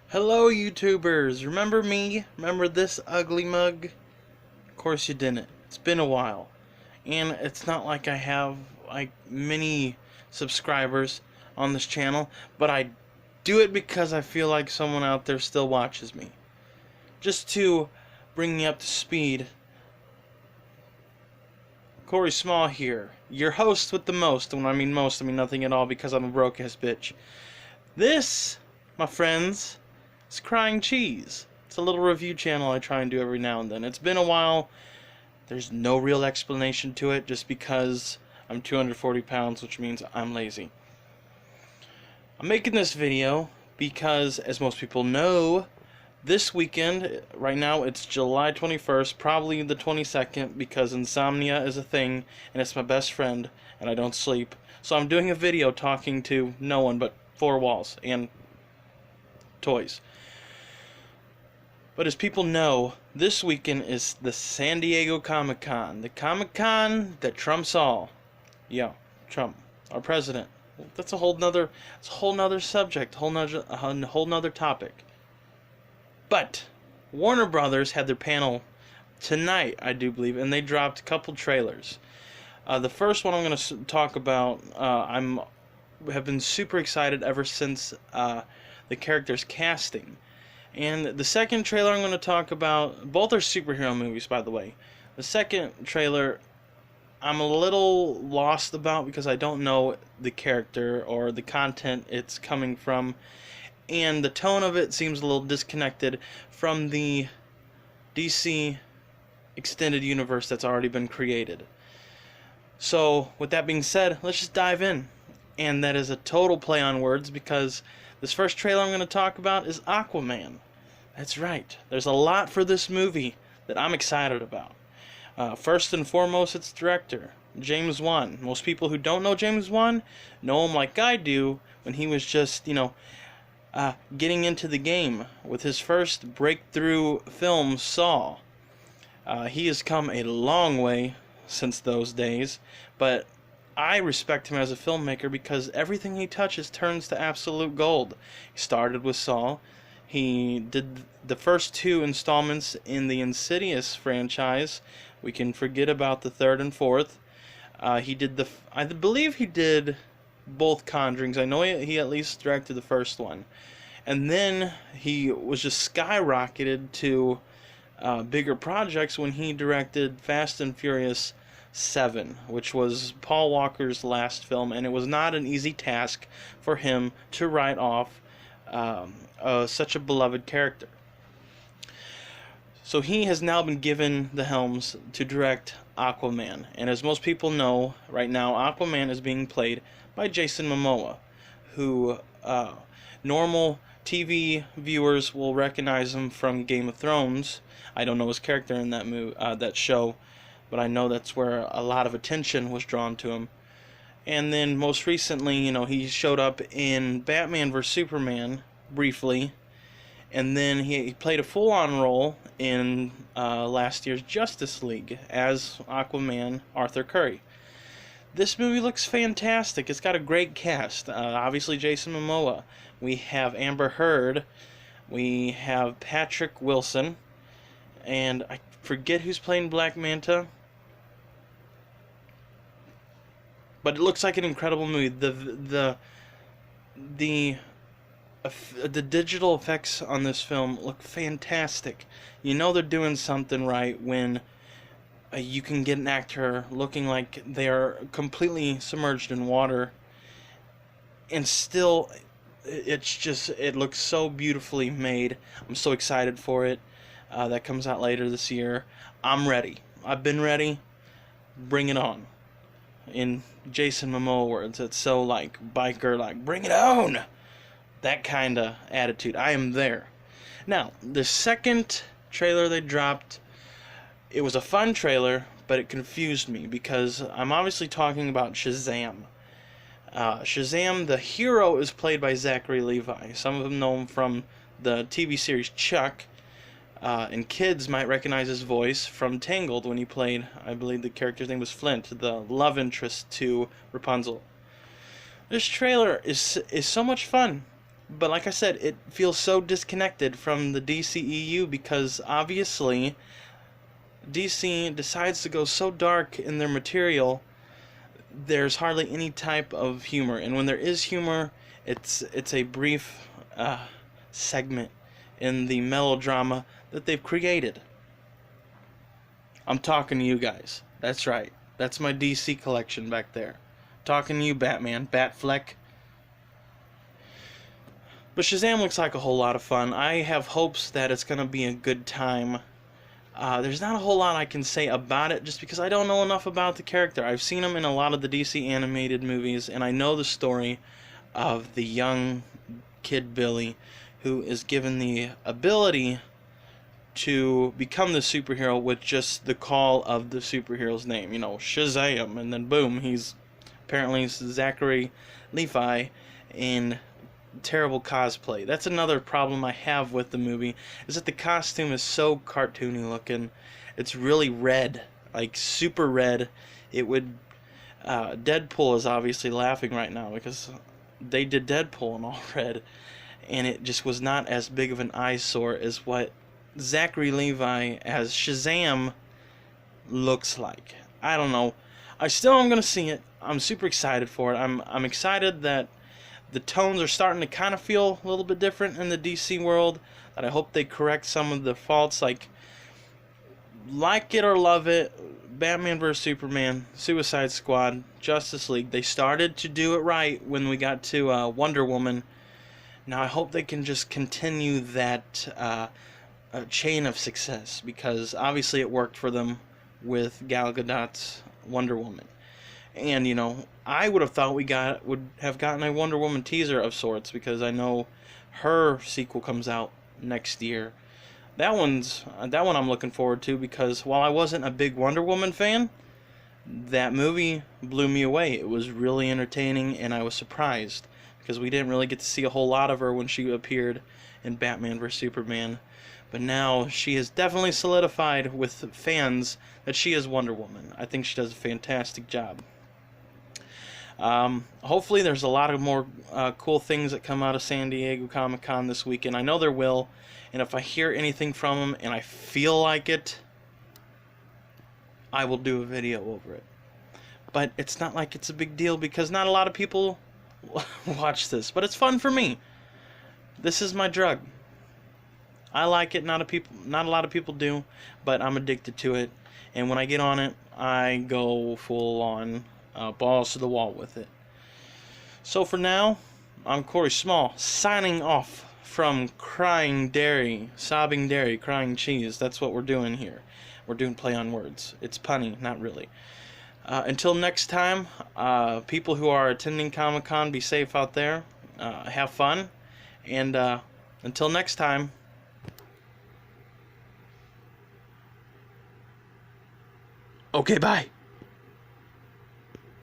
Hello YouTubers, remember me? Remember this ugly mug? Of course you didn't. It's been a while. And it's not like I have like many subscribers on this channel, but I do it because I feel like someone out there still watches me. Just to bring you up to speed, Corey Small here, your host with the most. When I mean most, I mean nothing at all because I'm a broke ass bitch. This, my friends, is Crying Cheese. It's a little review channel I try and do every now and then. It's been a while. There's no real explanation to it, just because I'm 240 pounds, which means I'm lazy. I'm making this video because, as most people know, this weekend, right now it's July 21st, probably the 22nd, because insomnia is a thing, and it's my best friend, and I don't sleep. So I'm doing a video talking to no one but four walls and toys. But as people know, this weekend is the San Diego Comic-Con. The Comic-Con that trumps all. Yeah, Trump, our president. That's a whole nother subject, a whole nother topic. But Warner Brothers had their panel tonight, I do believe, and they dropped a couple trailers. The first one I'm going to talk about, have been super excited ever since the character's casting. And the second trailer I'm going to talk about, both are superhero movies, by the way. The second trailer I'm a little lost about because I don't know the character or the content it's coming from, and the tone of it seems a little disconnected from the DC extended universe that's already been created. So, with that being said, let's just dive in. And that is a total play on words, because this first trailer I'm going to talk about is Aquaman. That's right. There's a lot for this movie that I'm excited about. First and foremost, its director, James Wan. Most people who don't know James Wan know him like I do, when he was just, getting into the game with his first breakthrough film, Saw. He has come a long way since those days, but I respect him as a filmmaker because everything he touches turns to absolute gold. He started with Saw. He did the first two installments in the Insidious franchise. We can forget about the third and fourth. He did I believe he did both Conjurings. I know he at least directed the first one. And then he was just skyrocketed to bigger projects when he directed Fast and Furious 7, which was Paul Walker's last film, and it was not an easy task for him to write off such a beloved character. So he has now been given the helms to direct Aquaman, and as most people know, right now Aquaman is being played by Jason Momoa, who normal TV viewers will recognize him from Game of Thrones. I don't know his character in that show, but I know that's where a lot of attention was drawn to him. And then most recently, he showed up in Batman vs. Superman briefly, and then he played a full-on role in last year's Justice League as Aquaman, Arthur Curry. This movie looks fantastic. It's got a great cast. Obviously Jason Momoa. We have Amber Heard. We have Patrick Wilson. And I forget who's playing Black Manta. But it looks like an incredible movie. The digital effects on this film look fantastic. You know they're doing something right when you can get an actor looking like they are completely submerged in water, and still it looks so beautifully made. I'm so excited for it. That comes out later this year. I'm ready. I've been ready. Bring it on. In Jason Momoa words, it's so like biker, like bring it on. That kind of attitude. I am there. Now, the second trailer they dropped, it was a fun trailer, but it confused me because I'm obviously talking about Shazam. Shazam, the hero, is played by Zachary Levi. Some of them know him from the TV series Chuck, and kids might recognize his voice from Tangled when he played, I believe the character's name was Flint, the love interest to Rapunzel. This trailer is so much fun. But like I said, it feels so disconnected from the DCEU because obviously DC decides to go so dark in their material, there's hardly any type of humor. And when there is humor, it's a brief segment in the melodrama that they've created. I'm talking to you guys. That's right. That's my DC collection back there. Talking to you, Batman. Batfleck. But Shazam looks like a whole lot of fun. I have hopes that it's going to be a good time. There's not a whole lot I can say about it just because I don't know enough about the character. I've seen him in a lot of the DC animated movies, and I know the story of the young kid Billy who is given the ability to become the superhero with just the call of the superhero's name. You know, Shazam, and then boom, he's apparently Zachary Levi in terrible cosplay. That's another problem I have with the movie, is that the costume is so cartoony looking. It's really red, like super red. It would Deadpool is obviously laughing right now because they did Deadpool in all red, and it just was not as big of an eyesore as what Zachary Levi as Shazam looks like. I don't know. I still am gonna see it. I'm super excited for it. I'm excited that the tones are starting to kind of feel a little bit different in the DC world. That I hope they correct some of the faults. Like it or love it, Batman vs Superman, Suicide Squad, Justice League. They started to do it right when we got to Wonder Woman. Now I hope they can just continue that chain of success, because obviously it worked for them with Gal Gadot's Wonder Woman. And, you know, I would have thought would have gotten a Wonder Woman teaser of sorts, because I know her sequel comes out next year. That one I'm looking forward to, because while I wasn't a big Wonder Woman fan, that movie blew me away. It was really entertaining, and I was surprised, because we didn't really get to see a whole lot of her when she appeared in Batman vs Superman. But now she is definitely solidified with fans that she is Wonder Woman. I think she does a fantastic job. Hopefully there's a lot of more cool things that come out of San Diego Comic-Con this weekend. I know there will, and if I hear anything from them and I feel like it, I will do a video over it. But it's not like it's a big deal, because not a lot of people watch this, but it's fun for me. This is my drug. I like it. Not a lot of people do, but I'm addicted to it. And when I get on it, I go full on balls to the wall with it. So for now, I'm Corey Small, signing off from Crying Dairy, Sobbing Dairy, Crying Cheese. That's what we're doing here. We're doing play on words. It's punny, not really. Until next time, people who are attending Comic-Con, be safe out there. Have fun. And until next time. Okay, bye.